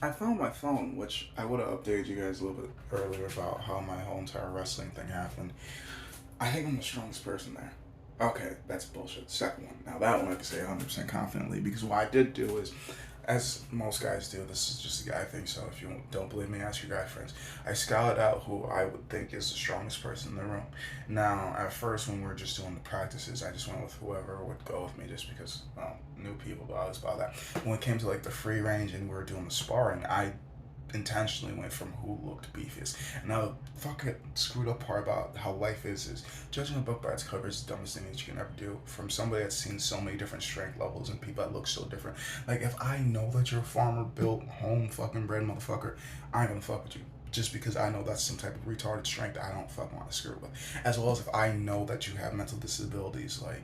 I found my phone, which I would have updated you guys a little bit earlier about how my whole entire wrestling thing happened. I think I'm the strongest person there. Okay, that's bullshit. Second one. Now that one I can say 100% confidently because what I did do is, as most guys do, this is just a guy thing. So if you don't believe me, ask your guy friends. I scouted out who I would think is the strongest person in the room. Now, at first, when we were just doing the practices, I just went with whoever would go with me, just because, well, new people, but I was about that. When it came to like the free range and we were doing the sparring, I intentionally went from who looked beefiest. Now, the fucking screwed up part about how life is judging a book by its cover is the dumbest thing that you can ever do. From somebody that's seen so many different strength levels and people that look so different. Like, if I know that you're a farmer built home fucking bred motherfucker, I ain't gonna fuck with you. Just because I know that's some type of retarded strength I don't fucking want to screw with. As well as if I know that you have mental disabilities like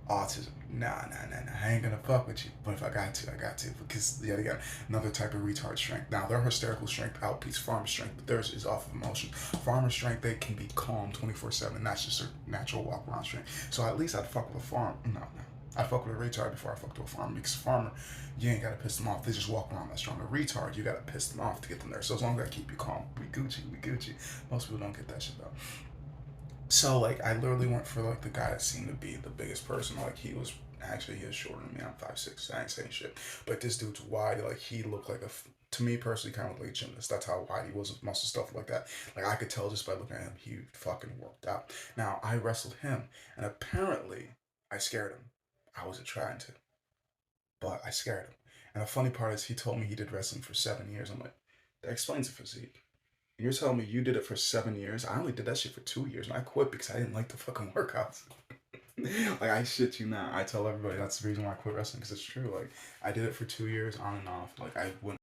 autism. Nah. I ain't gonna fuck with you. But if I got to, I got to. Because yet again, another type of retard strength. Now their hysterical strength outpaces farmer strength, but theirs is off of emotion. Farmer strength, they can be calm 24/7. That's just their natural walk around strength. So at least I'd fuck with a farm. No. I'd fuck with a retard before I fuck with a farmer because a farmer, you ain't gotta piss them off. They just walk around that strong. A retard, you gotta piss them off to get them there. So as long as I keep you calm, we Gucci, we Gucci. Most people don't get that shit though. So like I literally went for like the guy that seemed to be the biggest person. Like he is shorter than me. I'm 5'6". I ain't saying shit. But this dude's wide. Like he looked like to me personally kind of like a gymnast. That's how wide he was with muscle stuff like that. Like I could tell just by looking at him, he fucking worked out. Now I wrestled him, and apparently I scared him. I wasn't trying to, but I scared him. And the funny part is, he told me he did wrestling for 7 years. I'm like, that explains the physique. And you're telling me you did it for 7 years? I only did that shit for 2 years, and I quit because I didn't like the fucking workouts. Like I shit you not. I tell everybody that's the reason why I quit wrestling because it's true. Like I did it for 2 years on and off. Like I went.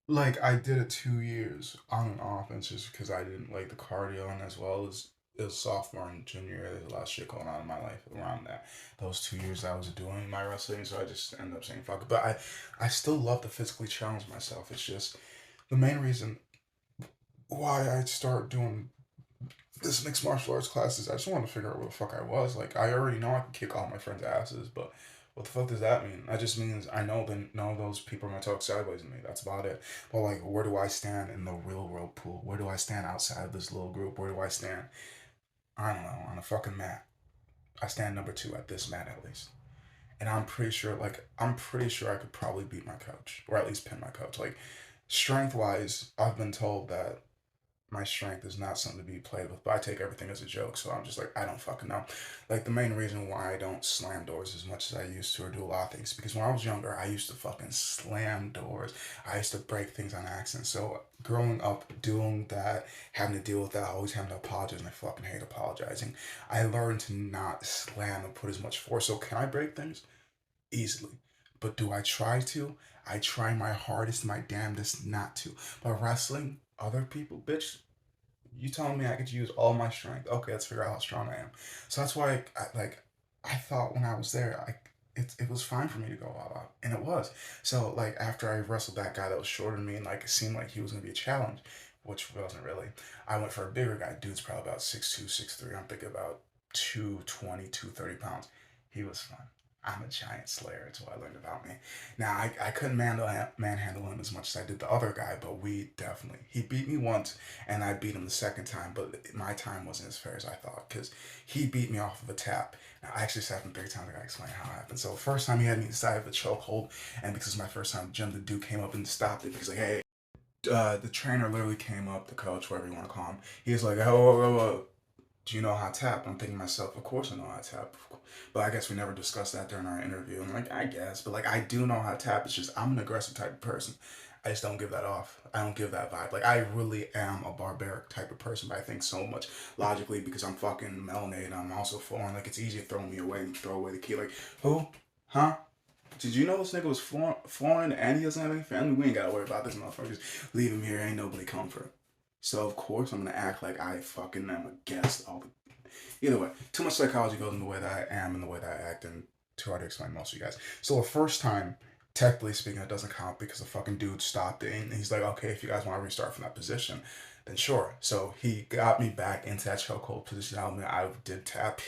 Like I did it 2 years on and off, and it's just because I didn't like the cardio, and as well as it was sophomore and junior year. There's a lot of shit going on in my life around that. Those 2 years I was doing my wrestling, so I just ended up saying fuck it. But I still love to physically challenge myself. It's just the main reason why I start doing this mixed martial arts classes. I just wanted to figure out what the fuck I was. Like I already know I can kick all my friends' asses, but what the fuck does that mean? That just means I know that none of those people are gonna talk sideways to me. That's about it. But like, where do I stand in the real world pool? Where do I stand outside of this little group? Where do I stand? I don't know, on a fucking mat. I stand number two at this mat at least. And I'm pretty sure I could probably beat my coach. Or at least pin my coach. Like strength wise, I've been told that my strength is not something to be played with, but I take everything as a joke. So I'm just like, I don't fucking know. Like the main reason why I don't slam doors as much as I used to or do a lot of things because when I was younger, I used to fucking slam doors. I used to break things on accident. So growing up doing that, having to deal with that, always having to apologize, and I fucking hate apologizing. I learned to not slam and put as much force. So can I break things? Easily. But do I try to? I try my hardest, my damnedest not to. But wrestling, other people, bitch, you telling me I could use all my strength? Okay, let's figure out how strong I am. So that's why, I thought when I was there, it was fine for me to go all out, and it was. So like after I wrestled that guy that was shorter than me, and like it seemed like he was gonna be a challenge, which wasn't really. I went for a bigger guy. Dude's probably about 6'2", 6'3". I'm thinking about 220, 230 pounds. He was fun. I'm a giant slayer. That's what I learned about me. Now I couldn't manhandle him as much as I did the other guy, but we definitely he beat me once and I beat him the second time, but my time wasn't as fair as I thought because he beat me off of a tap. Now, I actually said him 3 times. I gotta explain how it happened. So, the first time he had me inside of a chokehold, and because it's my first time in the gym, the dude came up and stopped it because, like, hey, the trainer literally came up, the coach, whatever you want to call him. He was like, oh, do you know how to tap? I'm thinking to myself, of course I know how to tap. But I guess we never discussed that during our interview. I'm like, I guess. But like, I do know how to tap. It's just, I'm an aggressive type of person. I just don't give that off. I don't give that vibe. Like, I really am a barbaric type of person, but I think so much logically because I'm fucking melanated. I'm also foreign. Like, it's easy to throw me away and throw away the key. Like, who? Huh? Did you know this nigga was foreign and he doesn't have any family? We ain't gotta worry about this motherfucker. Just leave him here. Ain't nobody coming for him. So, of course, I'm gonna act like I fucking am a guest all the either way, too much psychology goes in the way that I am and the way that I act, and too hard to explain to most of you guys. So the first time, technically speaking, it doesn't count because the fucking dude stopped it, and he's like, okay, if you guys want to restart from that position, then sure. So he got me back into that chokehold position. I did tap,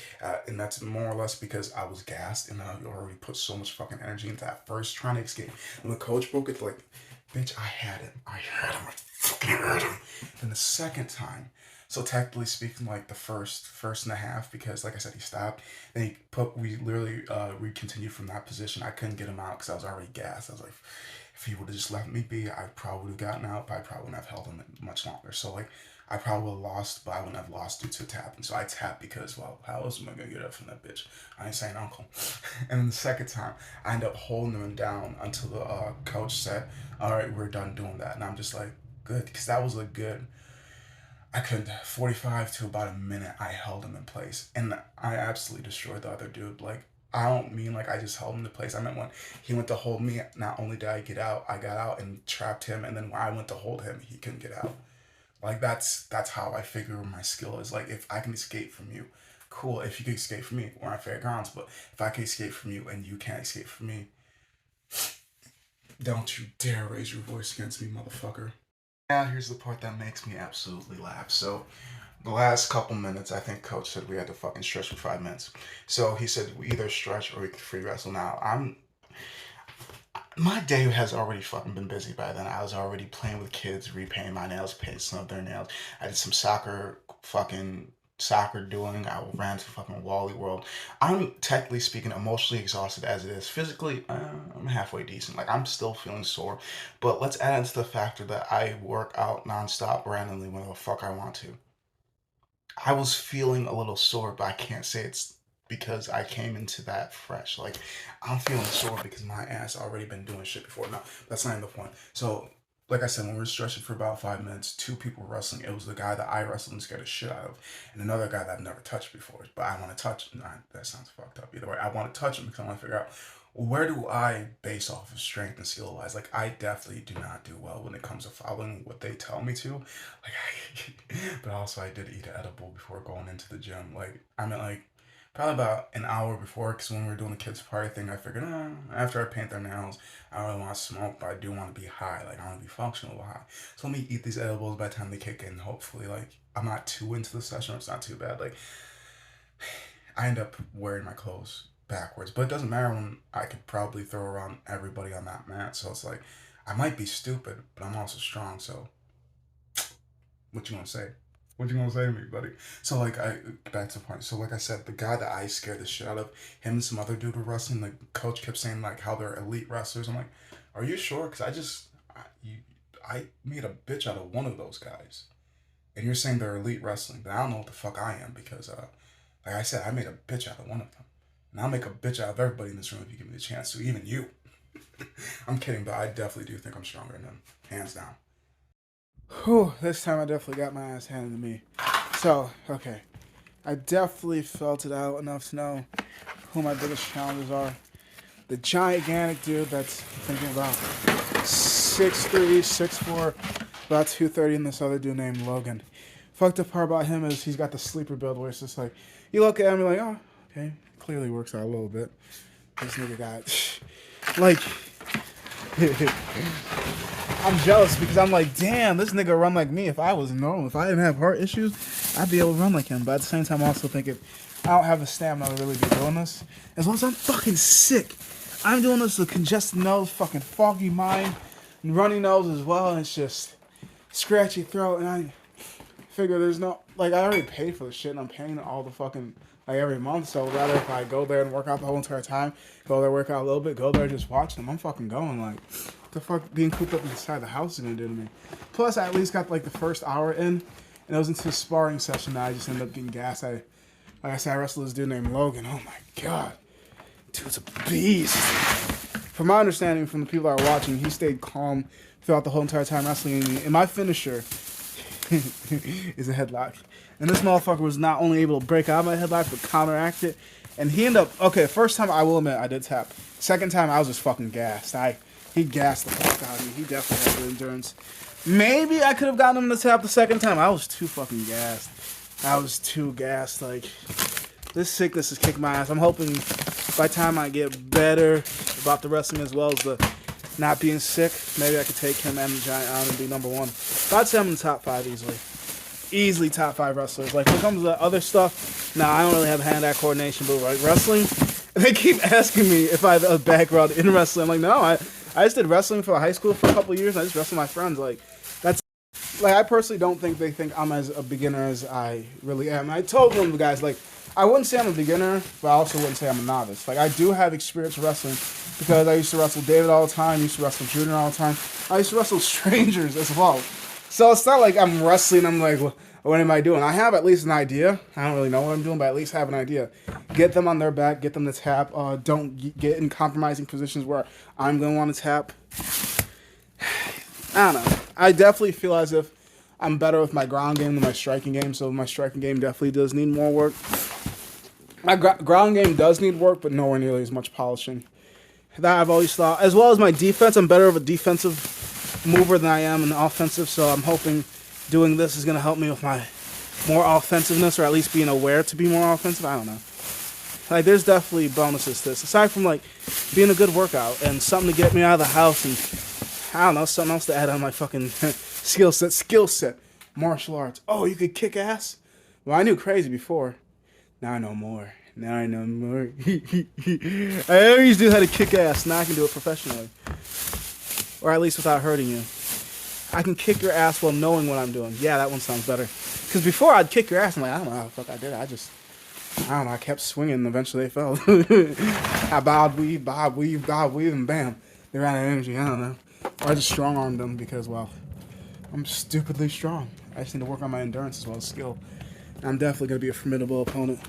and that's more or less because I was gassed and I already put so much fucking energy into that first trying to escape. And the coach broke it like Bitch, I had him. I fucking had him. Then the second time, so technically speaking, like the first and a half, because like I said, he stopped. Then we continued from that position. I couldn't get him out because I was already gassed. I was like, if he would have just left me be, I probably would have gotten out, but I probably wouldn't have held him much longer. So like, I probably would have lost, but I wouldn't have lost due to tapping. So I tapped because, well, how else am I gonna get up from that bitch? I ain't saying uncle. And then the second time, I ended up holding him down until the coach said, "All right, we're done doing that." And I'm just like, good, because that was a good. I could 45 to about a minute. I held him in place, and I absolutely destroyed the other dude. Like, I don't mean like I just held him in place. I meant when he went to hold me, not only did I get out, I got out and trapped him, and then when I went to hold him, he couldn't get out. Like that's how I figure my skill is. Like, if I can escape from you, cool. If you can escape from me, we're on fair grounds. But if I can escape from you and you can't escape from me, don't you dare raise your voice against me, motherfucker. Now here's the part that makes me absolutely laugh. So the last couple minutes, I think coach said we had to fucking stretch for 5 minutes. So he said we either stretch or we can free wrestle. Now my day has already fucking been busy by then. I was already playing with kids, repainting my nails, painting some of their nails. I did some soccer doing. I ran to fucking Wally World. I'm technically speaking emotionally exhausted as it is. Physically, I'm halfway decent. Like, I'm still feeling sore. But let's add into the factor that I work out nonstop randomly whenever the fuck I want to. I was feeling a little sore, but I can't say it's because I came into that fresh. Like, I'm feeling sore because my ass already been doing shit before. No, that's not even the point. So, like I said, when we were stretching for about 5 minutes, two people were wrestling. It was the guy that I wrestled and scared the shit out of, and another guy that I've never touched before. But I want to touch him. Nah, that sounds fucked up. Either way, I want to touch him because I want to figure out where do I base off of strength and skill wise. Like, I definitely do not do well when it comes to following what they tell me to. Like, but also I did eat an edible before going into the gym. Like, I mean, like, probably about an hour before, because when we were doing the kids' party thing, I figured, after I paint their nails, I don't really want to smoke, but I do want to be high. Like, I want to be functional high. So let me eat these edibles by the time they kick in. Hopefully, like, I'm not too into the session, or it's not too bad. Like, I end up wearing my clothes backwards, but it doesn't matter when I could probably throw around everybody on that mat. So it's like, I might be stupid, but I'm also strong. So what you gonna say? What you gonna say to me, buddy? So like, back to the point. So like I said, the guy that I scared the shit out of, him and some other dude were wrestling. The coach kept saying like how they're elite wrestlers. I'm like, are you sure? Because I made a bitch out of one of those guys, and you're saying they're elite wrestling, but I don't know what the fuck I am because like I said, I made a bitch out of one of them, and I'll make a bitch out of everybody in this room if you give me the chance to, even you. I'm kidding, but I definitely do think I'm stronger than them, hands down. Whew, this time I definitely got my ass handed to me. So, okay. I definitely felt it out enough to know who my biggest challenges are. The gigantic dude that's thinking about 6'3", 6'4", about 230, and this other dude named Logan. Fucked up part about him is he's got the sleeper build where it's just like, you look at him, you're like, oh, okay, clearly works out a little bit. This nigga got, like, I'm jealous because I'm like, damn, this nigga run like me. If I was normal, if I didn't have heart issues, I'd be able to run like him. But at the same time, I'm also thinking, I don't have the stamina to really be doing this. As long as I'm fucking sick. I'm doing this with congested nose, fucking foggy mind, and runny nose as well. And it's just scratchy throat. And I figure there's no, like, I already paid for the shit, and I'm paying all the fucking, like, every month. So rather if I go there and work out the whole entire time, go there, work out a little bit, go there, just watch them, I'm fucking going. Like, what the fuck being cooped up inside the house is gonna do to me? Plus, I at least got like the first hour in, and it was into a sparring session that I just ended up getting gassed. Like I said, I wrestled this dude named Logan. Oh my god, dude's a beast. From my understanding, from the people that are watching, he stayed calm throughout the whole entire time wrestling. And my finisher is a headlock. And this motherfucker was not only able to break out of my headlock, but counteract it. And he ended up, okay, first time I will admit I did tap. Second time I was just fucking gassed. He gassed the fuck out of me. He definitely had the endurance. Maybe I could have gotten him to tap the second time. I was too fucking gassed. I was too gassed. Like, this sickness is kicking my ass. I'm hoping by the time I get better about the wrestling as well as the not being sick, maybe I could take him and the Giant on and be number one. But I'd say I'm in the top 5 easily. Easily top 5 wrestlers. Like, when it comes to the other stuff, I don't really have hand-eye coordination, but like wrestling, they keep asking me if I have a background in wrestling. I'm like, no, I I just did wrestling for high school for a couple of years. And I just wrestled my friends. Like that's like I personally don't think they think I'm as a beginner as I really am. I told one of the guys like I wouldn't say I'm a beginner, but I also wouldn't say I'm a novice. Like I do have experience wrestling because I used to wrestle David all the time. Used to wrestle Junior all the time. I used to wrestle strangers as well. So it's not like I'm wrestling. I'm like, what am I doing? I have at least an idea. I don't really know what I'm doing, but I at least have an idea. Get them on their back. Get them to tap. Don't get in compromising positions where I'm going to want to tap. I don't know. I definitely feel as if I'm better with my ground game than my striking game, so my striking game definitely does need more work. My ground game does need work, but nowhere nearly as much polishing. That I've always thought. As well as my defense, I'm better of a defensive mover than I am an offensive, so I'm hoping doing this is going to help me with my more offensiveness, or at least being aware to be more offensive. I don't know. Like, there's definitely bonuses to this. Aside from, like, being a good workout and something to get me out of the house and, I don't know, something else to add on my fucking skill set. Martial arts. Oh, you could kick ass? Well, I knew crazy before. Now I know more. I always knew how to kick ass. Now I can do it professionally. Or at least without hurting you. I can kick your ass while knowing what I'm doing. Yeah, that one sounds better. Because before I'd kick your ass, I'm like, I don't know how the fuck I did it. I don't know, I kept swinging and eventually they fell. I bob, weave, and bam. They ran out of energy, I don't know. Or I just strong-armed them because, well, I'm stupidly strong. I just need to work on my endurance as well as skill. I'm definitely going to be a formidable opponent.